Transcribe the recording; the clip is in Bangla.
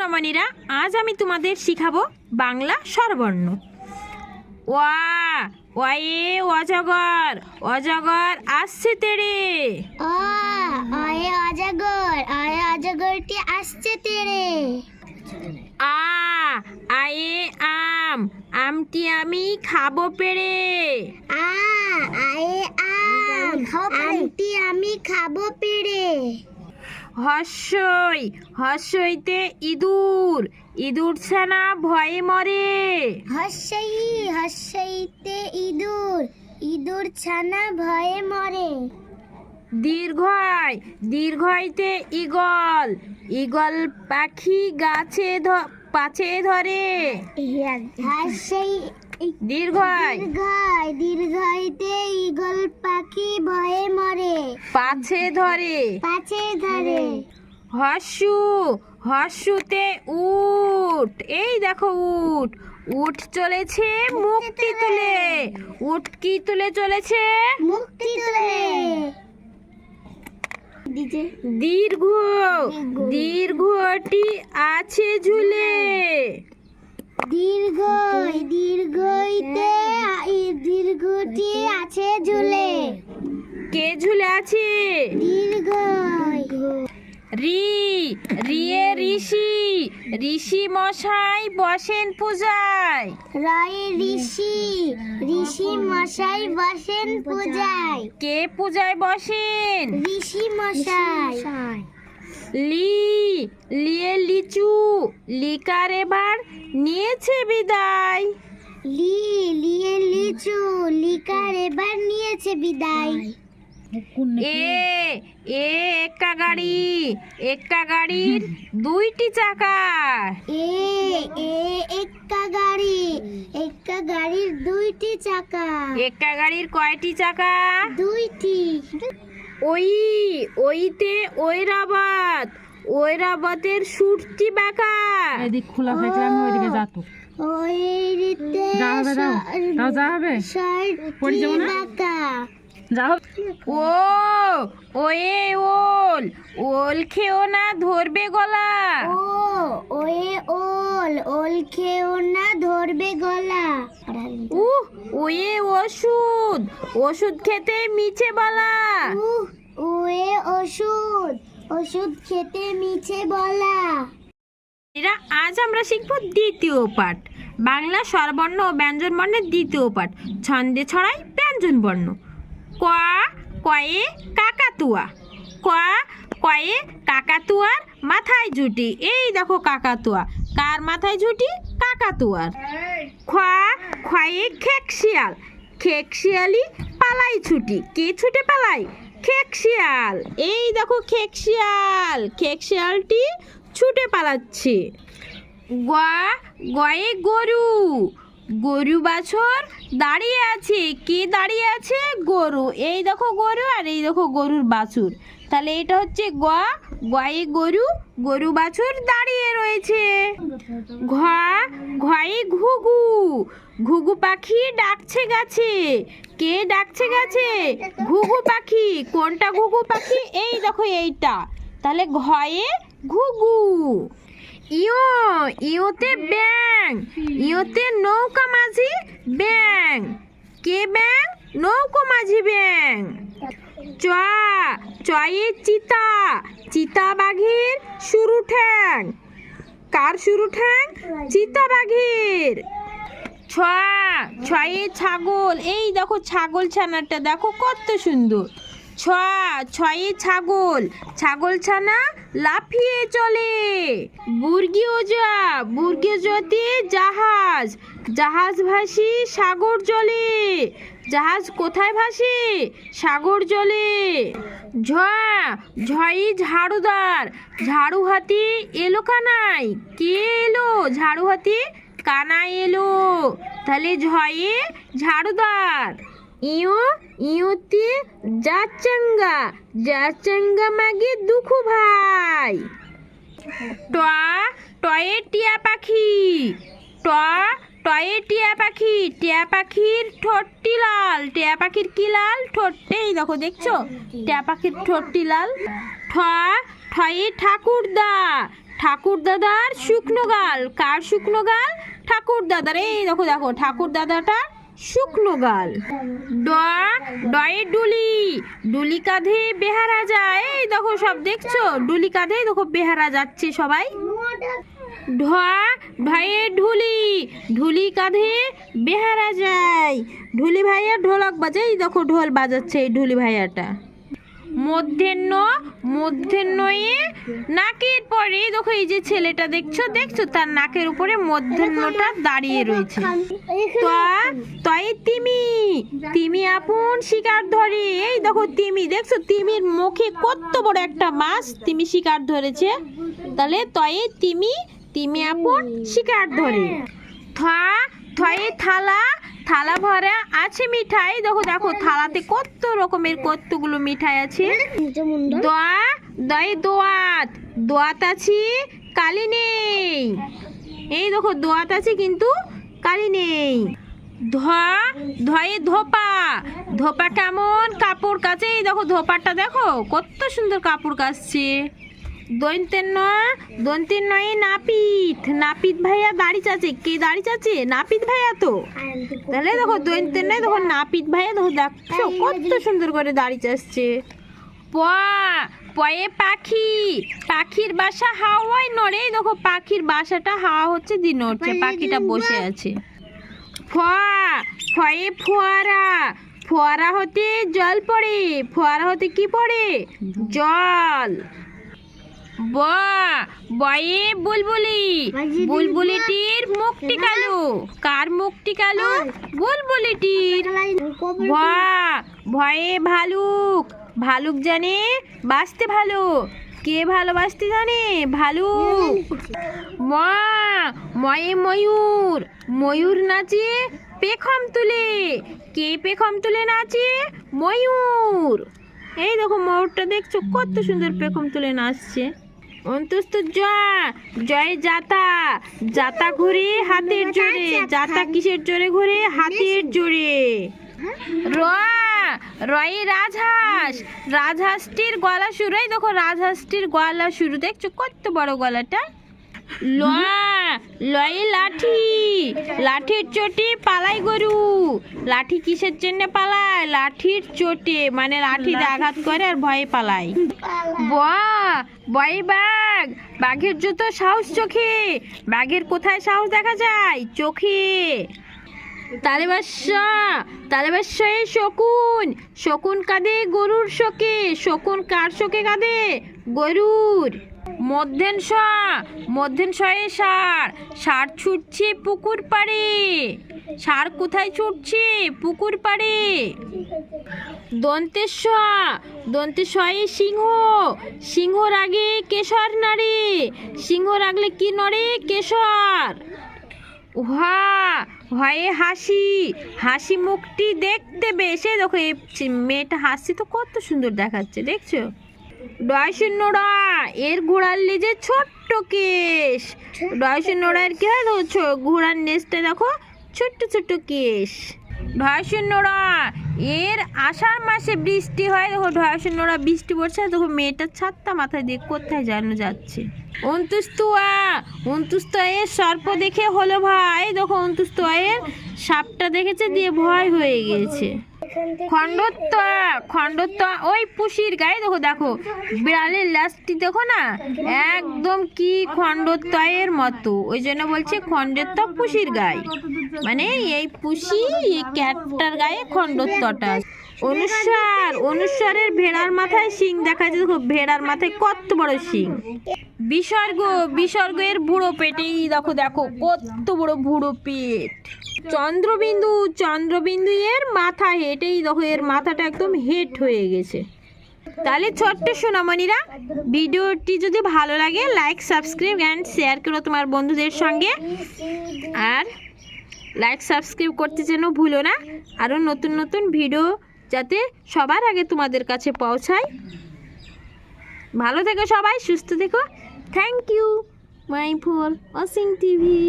সোনামণিরা, আজ আমি তোমাদের শিখাবো বাংলা স্বরবর্ণ। ওয়া ওয়ে অজগর, অজগর আসছে তেড়ে। আয়ে অজগর, আয়ে অজগরটি আসছে তেড়ে। আ আয়ে আম, আমটি আমি খাবো পেড়ে। আয়ে আম, আমটি আমি খাবো পেড়ে। হর্ষই, হর্ষইতে ইঁদুর, ইঁদুর ছানা ভয়ে মরে। হর্ষইতে ইঁদুর, ইঁদুর ছানা ভয়ে মরে। দীর্ঘয়, দীর্ঘইতে ঈগল, ঈগল পাখি গাছে পাছে ধরে। দীর্ঘয়, দীর্ঘইতে ঈগল পাখি ভয়ে মরে। পাছে ধরে। হর্ষু, হর্ষুতে উট, এই দেখো উট, উট চলেছে মুক্তি তুলে। উট কি তুলে চলেছে? মুক্তি তুলে। দীর্ঘ, দীর্ঘটি আছে ঝুলে। দীর্ঘটি আছে ঝুলে। কে ঝুলে আছে? রি, রিয়ে ঋষি, ঋষি মশাই বসেন পূজায়। ঋষি মশাই বসেন পূজায়। কে পূজায় বসেন? ঋষি মশাই। লি, লিয়ে লিচু, লিকার এবার নিয়েছে বিদায়। লিয়ে লিচু, লিকার এবার নিয়েছে বিদায়। এ, এক্কা গাড়ি, এক্কা গাড়ির দুইটি চাকা। এক্কা গাড়ির দুইটি চাকা। এক্কা গাড়ির কয়টি চাকা? দুইটি। ওইতে ঐরাবত, ঐরাবতের সুরটি বাঁকা। এদিক খোলা থাকলে আমি ওইদিকে যাতো। ওয়ে ওল, ওল খেও না ধরবে গলা। ওল খেও না ধরবে গলা। ওয়ে ওষুধ, ওষুধ খেতে মিছে বলা। ওয়ে ওষুধ খেতে মিছে বলা। আজ আমরা শিখবো দ্বিতীয় পাঠ, বাংলা স্বরবর্ণ ও ব্যঞ্জন বর্ণের দ্বিতীয় পাঠ, ছন্দে ছড়াই ব্যঞ্জন বর্ণ। ক, কয়ে কাকাতুয়া। ক, কয়ে কাকাতুয়ার মাথায় ঝুটি, এই দেখো কাকাতুয়া, কার মাথায় ঝুটি? কাকাতুয়ার। খ, খয়ে খেকশিয়াল, খেকশিয়ালি পালাই ছুটি, কে ছুটে পালায়? খেকশিয়াল, এই দেখো খেকশিয়াল, খেকশিয়ালটি ছুটে পালাচ্ছে। গয়ে গরু, গরু বাছর দাঁড়িয়ে আছে, কে দাঁড়িয়ে আছে? গরু, এই দেখো গরু আর এই দেখো গরুর বাছুর, তাহলে এটা হচ্ছে গয়ে গরু, গরু বাছুর দাঁড়িয়ে রয়েছে। ঘয়ে ঘুঘু, ঘুঘু পাখি ডাকছে গাছে, কে ডাকছে গাছে? ঘুঘু পাখি, কোনটা ঘুঘু পাখি? এই দেখো এইটা, তাহলে ঘয়ে ঘুঘু। ইয়োতে ব্যাং, ইয়োতে নৌকা মাঝি ব্যাং, কে ব্যাং? নৌকা মাঝি ব্যাং। চয়ে চিতা, চিতা বাঘের শুরু ঠ্যাং, কার শুরু ঠ্যাং? চিতা বাঘের। ছয়ে ছাগল, এই দেখো ছাগল ছানাটা দেখো কত সুন্দর। ছয়ে ছাগল, ছাগল ছানা লাফিয়ে চলে। বর্গীয় জতে জাহাজ, জাহাজ ভাসি সাগর জলে, জাহাজ কোথায় ভাসে? সাগর জলে। ঝয়ে ঝাড়ুদার, ঝাড়ু হাতি এলো কানাই, কে এলো? ঝাড়ু হাতি কানাই এলো, তাহলে ঝয়ে ঝাড়ুদার। ইয়োতে যাচাঙ্গা মাগে দুখু ভাই। টয়ে টিয়া পাখি, টয়ে টিয়া পাখি, টিয়া পাখির ঠোঁটটি লাল, টিয়া পাখির কি লাল? ঠোঁটটাই দেখো, দেখছো টিয়া পাখির ঠোঁটটি লাল। ঠয়ে ঠাকুরদা, ঠাকুর দাদার শুকনো গাল। কার শুকনো গাল? ঠাকুর দাদার। এই দেখো দেখো ঠাকুর দাদাটার শুকনো গাল। ড ডয়ে ডুলি। ডুলি কাঁধে বেহারা যায়। এই দেখো সব দেখছো, ডুলি কাঁধে দেখো বেহারা যাচ্ছে সবাই। ঢ ঢয়ে ঢুলি। ঢুলি কাঁধে বেহারা যায়। ঢুলি ভাইয়া ঢোলক বাজে। এই দেখো ঢোল বাজাচ্ছে এই ঢুলি ভাইয়াটা। মধ্যাহ্ন। মধ্যাহ্নয়ে নাকের পরে দেখো এই যে ছেলেটা দেখছো দেখছো তার নাকের উপরে মধ্যাহ্নটা দাঁড়িয়ে রয়েছে। তয়ে তিমি। তিমি আপন শিকার ধরে। এই দেখো তিমি দেখছো, তিমির মুখে কত বড় একটা মাছ তিমি শিকার ধরেছে। তাহলে তয়ে তিমি। তিমি আপন শিকার ধরে। থয়ে থালা। থালা ভরা আছে মিঠাই। দেখো দেখো থালাতে কত রকমের কতগুলো মিঠাই আছে। দয়ে দোয়াত। দোয়াত আছে কালি নেই। এই দেখো দোয়াত আছে কিন্তু কালি নেই। ধয়ে ধোপা। ধোপা কেমন কাপড় কাচে। এই দেখো ধোপাটা দেখো কত সুন্দর কাপড় কাচছে। দন্তের নয় নাপিত। নাপিত ভাইয়া দাড়ি চাচে। কে দাড়ি চাচে? নাপিত ভাইয়া তো। তাহলে দেখো দন্তের নয় দেখো নাপিত ভাইয়া দেখো দেখছো কত সুন্দর করে দাড়ি চাচ্ছে। পয়ে পাখি। পাখির বাসা হাওয়ায় নড়ে। এই দেখো পাখির বাসাটা হাওয়া হচ্ছে দিয়ে নড়ছে, পাখিটা বসে আছে। ফয়ে ফোয়ারা। ফোয়ারা হতে জল পড়ে। ফোয়ারা হতে কি পড়ে? জল। বয়ে বুলবুলি। বুলবুলিটির মুখটি কালো। কার মুখটি কালো? বুলবুলিটির। ভয়ে ভালুক। ভালুক জানে বাঁচতে ভালো। কে ভালোবাসতে জানে? ভালুক। ময়ে ময়ূর। ময়ূর নাচে পেখম তুলে। কে পেখম তুলে নাচে? ময়ূর। এই দেখো ময়ূরটা দেখছো কত সুন্দর পেখম তুলে নাচছে। অন্তস্থ জয় যাতা। যাতা ঘুরে হাতের জোরে। যাতা কিসের জোরে ঘুরে? হাতের জোরে। রয়ে রাজহাঁস। রাজহাঁসটির গলা শুরু। এই দেখো রাজহাঁসটির গলা শুরু দেখছো কত বড় গলাটা। লয়ে লাঠি। লাঠির চোটে পালাই গরু। লাঠি কিসের জন্য পালায়? লাঠির চোটে, মানে লাঠিতে আঘাত করে আর ভয়ে পালায়। বয়ে বাঘ। বাঘের যত সাহস চোখে। বাঘের কোথায় সাহস দেখা যায়? চোখে। তালেবাসে শকুন। শকুন কাঁদে গরুর শোকে। শকুন কার শোকে কাঁদে? গরুর। মধ্যাহ্নশয়ে ষাঁড়। ষাঁড় ছুটছে পুকুর পাড়ে। ষাঁড় কোথায় ছুটছে? পুকুর পাড়ে। দন্তেশয়ে সিংহ। সিংহ রাগে কেশর নাড়ে। সিংহ রাগলে কি নড়ে? কেশর। হয়ে হাসি। হাসি মুখটি দেখতে বেশে। দেখো এই মেয়েটা হাসি তো কত সুন্দর দেখাচ্ছে দেখছো। ডয়শূন্যরা। এর ঘোড়ার লেজে ছোট্ট কেশ। ডয়শূন্যরা এর কি হয়? দেখো ঘোড়ার নেজটা দেখো ছোট্ট ছোট্ট কেশ। ঢয়শূন্যরা। এর আষাঢ় মাসে বৃষ্টি হয়। দেখো ঢয়শূন্যরা বৃষ্টি পড়ছে। দেখো মেয়েটার ছাদটা মাথায় দিয়ে কোথায় জানো যাচ্ছে। অন্তুস্তয়া এর সর্প দেখে হলো ভয়। দেখো অন্তুস্তয়া এর সাপটা দেখেছে দিয়ে ভয় হয়ে গেছে। খণ্ডত্ব ওই পুষির গায়ে। দেখো দেখো বিড়ালের লাশটি দেখো না একদম কি খণ্ডত্বের মতো, ওই জন্য বলছে খণ্ডত্ব পুষির গায়ে, মানে এই পুষি এই ক্যাটটার গায়ে খণ্ডত্বটা। অনুস্বারের ভেড়ার মাথায় শিং দেখা যায়। দেখো ভেড়ার মাথায় কত বড় শিং। বিসর্গের বুড়ো পেটেই দেখো দেখো কত বড় বুড়ো পেট। চন্দ্রবিন্দু এর মাথা হেঁট। এই দেখো এর মাথাটা একদম হেঁট হয়ে গেছে। তাহলে ছোট্ট সোনামণিরা, ভিডিওটি যদি ভালো লাগে লাইক সাবস্ক্রাইব অ্যান্ড শেয়ার করো তোমার বন্ধুদের সঙ্গে। আর লাইক সাবস্ক্রাইব করতে যেন ভুলো না। আরও নতুন নতুন ভিডিও যাতে সবার আগে তোমাদের কাছে পৌঁছায়। ভালো থেকো সবাই, সুস্থ থেকো। Thank you my for watching TV.